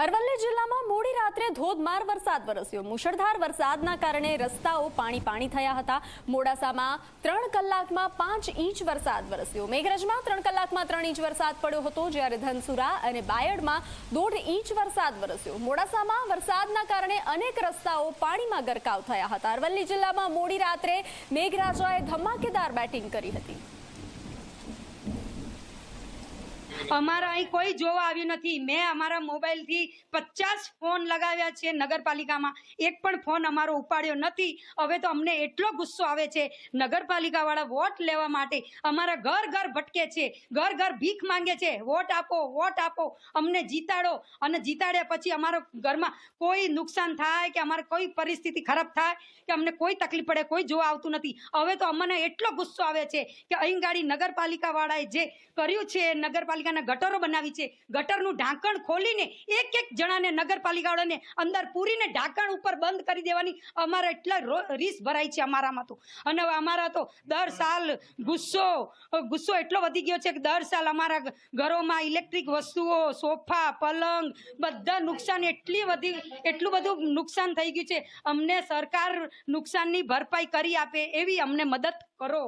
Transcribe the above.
અરવલ્લી જિલ્લામાં મોડી રાત્રે ધોધમાર વરસાદ વરસ્યો। મુશળધાર વરસાદના કારણે રસ્તાઓ પાણી થયા હતા। મોડાસામાં 3 કલાકમાં 5 ઇંચ વરસાદ વરસ્યો। મેઘરજમાં 3 કલાકમાં 3 ઇંચ વરસાદ પડ્યો હતો, જ્યારે ધનસુરા અને બાયડમાં 1.5 ઇંચ વરસાદ વરસ્યો। મોડાસામાં વરસાદના કારણે અનેક રસ્તાઓ પાણીમાં ગરકાવ થયા હતા। અરવલ્લી જિલ્લામાં મોડી રાત્રે મેઘરાજાએ ધમાકેદાર બેટિંગ કરી હતી। અમારા અહીં કોઈ જોવા આવ્યું નથી। મેં અમારા મોબાઈલથી 50 ફોન લગાવ્યા છે નગરપાલિકામાં, એક પણ ફોન અમારો ઉપાડ્યો નથી। હવે તો અમને એટલો ગુસ્સો આવે છે, નગરપાલિકાવાળા વોટ લેવા માટે અમારા ઘર ઘર ભટકે છે, ઘર ઘર ભીખ માંગે છે, વોટ આપો, વોટ આપો, અમને જીતાડો। અને જીતાડ્યા પછી અમારા ઘરમાં કોઈ નુકસાન થાય કે અમારે કોઈ પરિસ્થિતિ ખરાબ થાય કે અમને કોઈ તકલીફ પડે, કોઈ જોવા આવતું નથી। હવે તો અમને એટલો ગુસ્સો આવે છે કે અહીં ગાડી નગરપાલિકાવાળાએ જે કર્યું છે, નગરપાલિકાના ગટરો બનાવી છે, ગટરનું ઢાંકણ ખોલીને એક એક જણાને નગરપાલિકાવાળાને અંદર પૂરીને ઢાંકણ ઉપર બંધ કરી દેવાની અમારા એટલા રીસ ભરાય છે અમારામાં તો। અને અમારા તો દર સાલ ગુસ્સો એટલો વધી ગયો છે કે દર સાલ અમારા ઘરોમાં ઇલેક્ટ્રિક વસ્તુઓ, સોફા, પલંગ બધા નુકસાન એટલું બધું નુકસાન થઈ ગયું છે। અમને સરકાર નુકસાનની ભરપાઈ કરી આપે એવી અમને મદદ કરો।